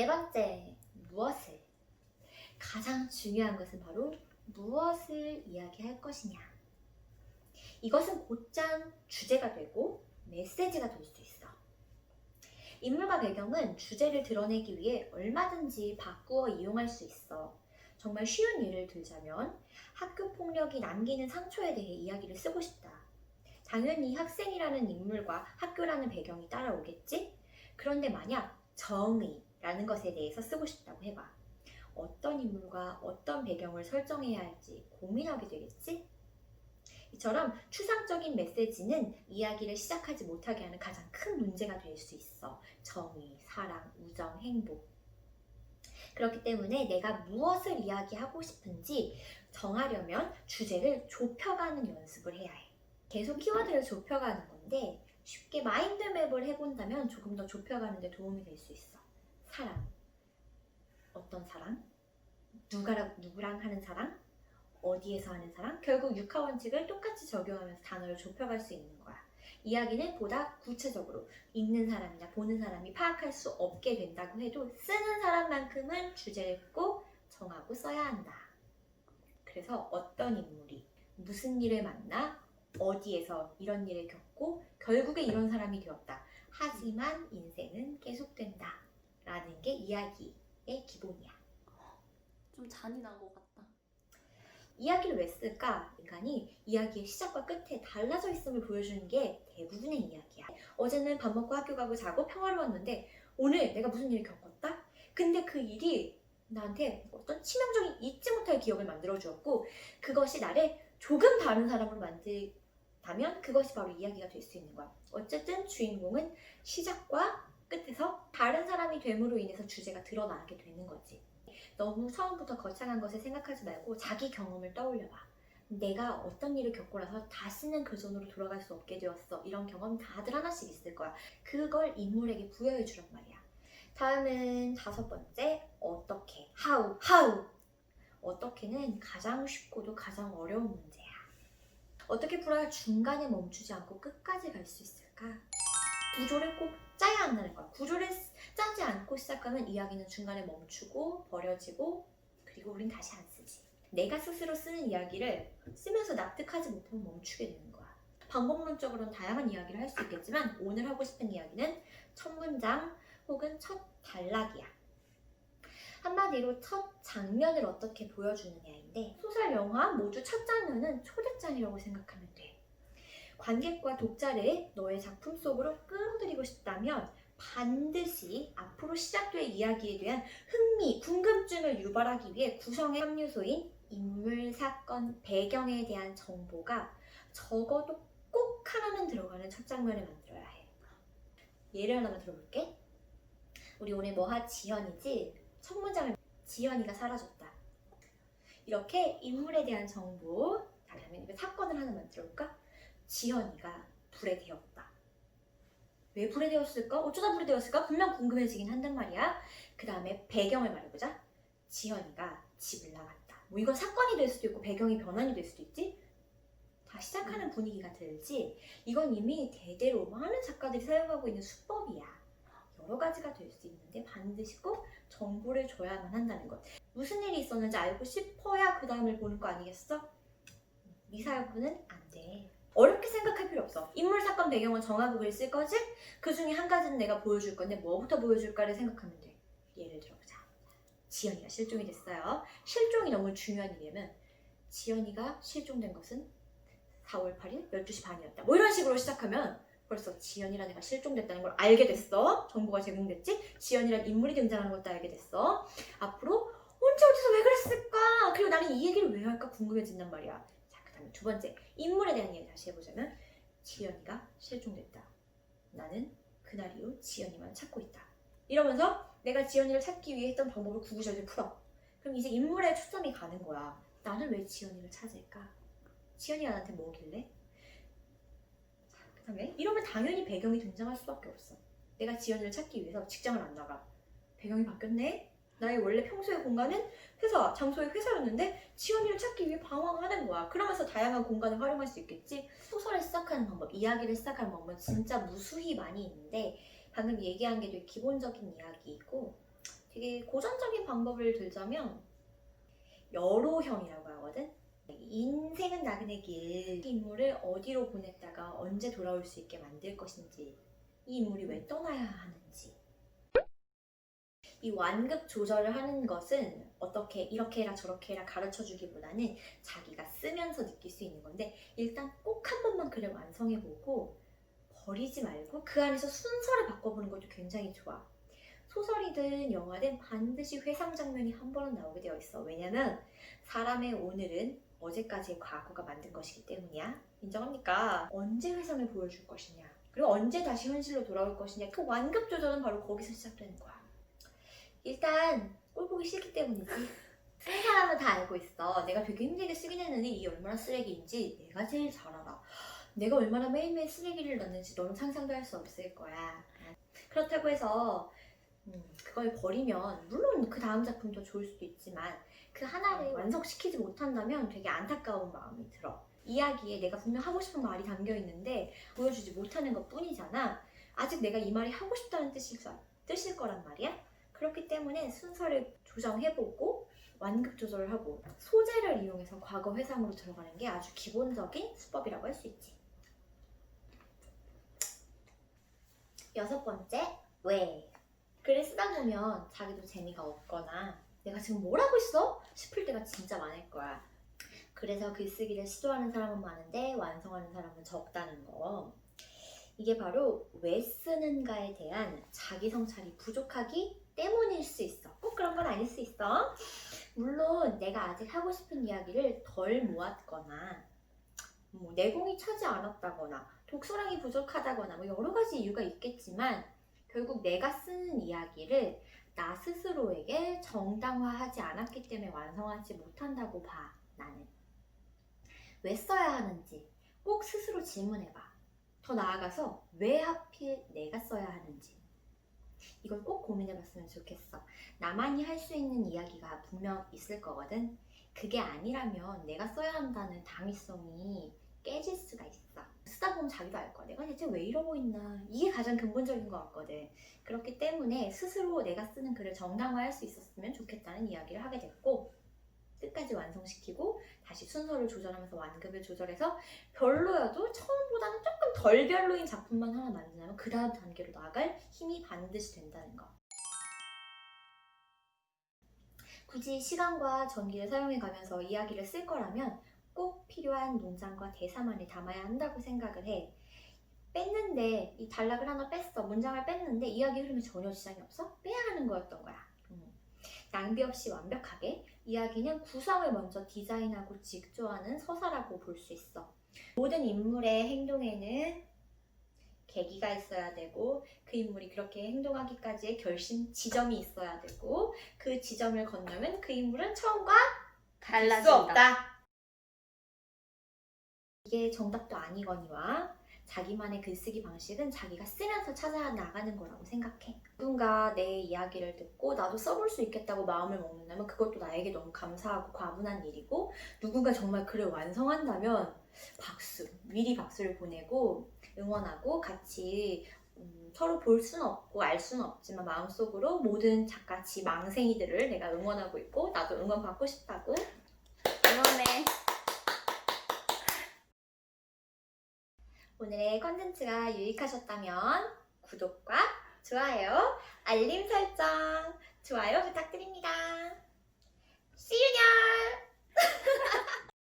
네 번째, 무엇을. 가장 중요한 것은 바로 무엇을 이야기할 것이냐. 이것은 곧장 주제가 되고 메시지가 될 수 있어. 인물과 배경은 주제를 드러내기 위해 얼마든지 바꾸어 이용할 수 있어. 정말 쉬운 예를 들자면 학교 폭력이 남기는 상처에 대해 이야기를 쓰고 싶다. 당연히 학생이라는 인물과 학교라는 배경이 따라오겠지? 그런데 만약 정의라는 것에 대해서 쓰고 싶다고 해봐. 어떤 인물과 어떤 배경을 설정해야 할지 고민하게 되겠지? 이처럼 추상적인 메시지는 이야기를 시작하지 못하게 하는 가장 큰 문제가 될 수 있어. 정의, 사랑, 우정, 행복. 그렇기 때문에 내가 무엇을 이야기하고 싶은지 정하려면 주제를 좁혀가는 연습을 해야 해. 계속 키워드를 좁혀가는 건데 쉽게 마인드맵을 해본다면 조금 더 좁혀가는 데 도움이 될 수 있어. 사랑. 어떤 사랑? 누구랑 하는 사랑? 어디에서 하는 사랑? 결국 육하원칙을 똑같이 적용하면서 단어를 좁혀갈 수 있는 거야. 이야기는 보다 구체적으로 읽는 사람이나 보는 사람이 파악할 수 없게 된다고 해도 쓰는 사람만큼은 주제를 꼭 정하고 써야 한다. 그래서 어떤 인물이 무슨 일을 만나 어디에서 이런 일을 겪고 결국에 이런 사람이 되었다. 하지만 인생은 계속된다. 라는 게 이야기의 기본이야. 좀 잔인한 것 같다. 이야기를 왜 쓸까? 인간이 이야기의 시작과 끝에 달라져 있음을 보여주는 게 대부분의 이야기야. 어제는 밥 먹고 학교 가고 자고 평화로웠는데 오늘 내가 무슨 일을 겪었다? 근데 그 일이 나한테 어떤 치명적인 잊지 못할 기억을 만들어 주었고 그것이 나를 조금 다른 사람으로 만들다면 그것이 바로 이야기가 될 수 있는 거야. 어쨌든 주인공은 시작과 끝에서 다른 사람이 됨으로 인해서 주제가 드러나게 되는 거지. 너무 처음부터 거창한 것을 생각하지 말고 자기 경험을 떠올려봐. 내가 어떤 일을 겪고 나서 다시는 그 전으로 돌아갈 수 없게 되었어. 이런 경험 다들 하나씩 있을 거야. 그걸 인물에게 부여해 주란 말이야. 다음은 5번째, 어떻게. how. 어떻게는 가장 쉽고도 가장 어려운 문제야. 어떻게 풀어야 중간에 멈추지 않고 끝까지 갈 수 있을까? 구조를 꼭 짜야 한다는 거야. 구조를 짜지 않고 시작하면 이야기는 중간에 멈추고 버려지고 그리고 우린 다시 안 쓰지. 내가 스스로 쓰는 이야기를 쓰면서 납득하지 못하면 멈추게 되는 거야. 방법론적으로는 다양한 이야기를 할 수 있겠지만 오늘 하고 싶은 이야기는 첫 문장 혹은 첫 단락이야. 한마디로 첫 장면을 어떻게 보여주느냐인데 소설, 영화 모두 첫 장면은 초대장이라고 생각하면 돼. 관객과 독자를 너의 작품 속으로 끌어들이고 싶다면 반드시 앞으로 시작될 이야기에 대한 흥미, 궁금증을 유발하기 위해 구성의 함유소인 인물, 사건, 배경에 대한 정보가 적어도 꼭 하나는 들어가는 첫 장면을 만들어야 해. 예를 하나만 들어볼게. 우리 오늘 뭐하 지현이지? 첫 문장을 지현이가 사라졌다. 이렇게 인물에 대한 정보, 다음에 사건을 하나 만들어볼까? 지현이가 불에 데웠다. 왜 불에 데웠을까? 어쩌다 불에 데웠을까? 분명 궁금해지긴 한단 말이야. 그 다음에 배경을 말해보자. 지현이가 집을 나갔다. 뭐 이건 사건이 될 수도 있고 배경이 변환이 될 수도 있지. 다 시작하는 분위기가 들지. 이건 이미 대대로 많은 작가들이 사용하고 있는 수법이야. 여러 가지가 될 수 있는데 반드시 꼭 정보를 줘야만 한다는 것. 무슨 일이 있었는지 알고 싶어야 그 다음을 보는 거 아니겠어? 미사여구는 안 돼. 어렵게 생각할 필요 없어. 인물, 사건, 배경은 정하고 글 쓸 거지? 그 중에 한 가지는 내가 보여줄 건데 뭐부터 보여줄까를 생각하면 돼. 예를 들어보자. 지연이가 실종이 됐어요. 실종이 너무 중요한 일이면 지연이가 실종된 것은 4월 8일 12시 반이었다. 뭐 이런 식으로 시작하면 벌써 지연이라는 애가 실종됐다는 걸 알게 됐어. 정보가 제공됐지? 지연이라는 인물이 등장하는 것도 알게 됐어. 앞으로 언제 어디서 왜 그랬을까? 그리고 나는 이 얘기를 왜 할까 궁금해진단 말이야. 두 번째, 인물에 대한 얘기 다시 해보자면 지연이가 실종됐다. 나는 그날 이후 지연이만 찾고 있다. 이러면서 내가 지연이를 찾기 위해 했던 방법을 구구절절 풀어. 그럼 이제 인물에 초점이 가는 거야. 나는 왜 지연이를 찾을까? 지연이가 나한테 뭐길래? 그 다음에 이러면 당연히 배경이 등장할 수밖에 없어. 내가 지연이를 찾기 위해서 직장을 안 나가. 배경이 바뀌었네? 나의 원래 평소의 공간은 회사, 장소의 회사였는데 지연이를 찾기 위해 방황하는 거야. 그러면서 다양한 공간을 활용할 수 있겠지. 소설을 시작하는 방법, 이야기를 시작하는 방법은 진짜 무수히 많이 있는데 방금 얘기한 게 되게 기본적인 이야기이고 되게 고전적인 방법을 들자면 여로형이라고 하거든. 인생은 나그네 길. 이 인물을 어디로 보냈다가 언제 돌아올 수 있게 만들 것인지, 이 인물이 왜 떠나야 하는지. 이 완급 조절을 하는 것은 어떻게 이렇게 해라 저렇게 해라 가르쳐 주기보다는 자기가 쓰면서 느낄 수 있는 건데, 일단 꼭 한 번만 글을 완성해보고 버리지 말고 그 안에서 순서를 바꿔보는 것도 굉장히 좋아. 소설이든 영화든 반드시 회상 장면이 한 번은 나오게 되어 있어. 왜냐면 사람의 오늘은 어제까지의 과거가 만든 것이기 때문이야. 인정합니까? 언제 회상을 보여줄 것이냐, 그리고 언제 다시 현실로 돌아올 것이냐, 그 완급 조절은 바로 거기서 시작되는 거야. 일단 꼴 보기 싫기 때문이지. 쓴 사람은 다 알고 있어. 내가 되게 힘들게 쓰긴 했는데 이게 얼마나 쓰레기인지 내가 제일 잘 알아. 내가 얼마나 매일매일 쓰레기를 넣는지 너는 상상도 할 수 없을 거야. 그렇다고 해서 그걸 버리면 물론 그 다음 작품도 좋을 수도 있지만 그 하나를 완성시키지 못한다면 되게 안타까운 마음이 들어. 이야기에 내가 분명 하고 싶은 말이 담겨 있는데 보여주지 못하는 것 뿐이잖아. 아직 내가 이 말이 하고 싶다는 뜻일 거란 말이야. 그렇기 때문에 순서를 조정해보고 완급 조절을 하고 소재를 이용해서 과거 회상으로 들어가는 게 아주 기본적인 수법이라고 할 수 있지. 6번째, 왜? 글을 쓰다 보면 자기도 재미가 없거나 내가 지금 뭘 하고 있어? 싶을 때가 진짜 많을 거야. 그래서 글쓰기를 시도하는 사람은 많은데 완성하는 사람은 적다는 거. 이게 바로 왜 쓰는가에 대한 자기 성찰이 부족하기 때문일 수 있어. 꼭 그런 건 아닐 수 있어. 물론 내가 아직 하고 싶은 이야기를 덜 모았거나 내공이 차지 않았다거나 독서량이 부족하다거나 여러 가지 이유가 있겠지만 결국 내가 쓰는 이야기를 나 스스로에게 정당화하지 않았기 때문에 완성하지 못한다고 봐. 나는 왜 써야 하는지 꼭 스스로 질문해봐. 더 나아가서 왜 하필 내가 써야 하는지 이걸 꼭 고민해봤으면 좋겠어. 나만이 할 수 있는 이야기가 분명 있을 거거든. 그게 아니라면 내가 써야 한다는 당위성이 깨질 수가 있어. 쓰다 보면 자기도 알 거야. 내가 대체 왜 이러고 있나. 이게 가장 근본적인 것 같거든. 그렇기 때문에 스스로 내가 쓰는 글을 정당화할 수 있었으면 좋겠다는 이야기를 하게 됐고, 끝까지 완성시키고 다시 순서를 조절하면서 완급을 조절해서 별로여도 처음보다는 조금 덜 별로인 작품만 하나 만든다면 그 다음 단계로 나아갈 힘이 반드시 된다는 거. 굳이 시간과 전기를 사용해가면서 이야기를 쓸 거라면 꼭 필요한 문장과 대사만을 담아야 한다고 생각을 해. 뺐는데 이 단락을 하나 뺐어. 문장을 뺐는데 이야기 흐름이 전혀 지장이 없어? 빼야 하는 거였던 거야. 낭비 없이 완벽하게 이야기는 구성을 먼저 디자인하고 직조하는 서사라고 볼 수 있어. 모든 인물의 행동에는 계기가 있어야 되고 그 인물이 그렇게 행동하기까지의 결심 지점이 있어야 되고 그 지점을 건너면 그 인물은 처음과 같을 수 없다. 이게 정답도 아니거니와 자기만의 글쓰기 방식은 자기가 쓰면서 찾아 나가는 거라고 생각해. 누군가 내 이야기를 듣고 나도 써볼 수 있겠다고 마음을 먹는다면 그것도 나에게 너무 감사하고 과분한 일이고, 누군가 정말 글을 완성한다면 박수, 미리 박수를 보내고 응원하고 같이 서로 볼 수는 없고 알 수는 없지만 마음속으로 모든 작가치 망생이들을 내가 응원하고 있고 나도 응원받고 싶다고. 응원해. 오늘의 컨텐츠가 유익하셨다면 구독과 좋아요, 알림 설정, 좋아요 부탁드립니다. See you there!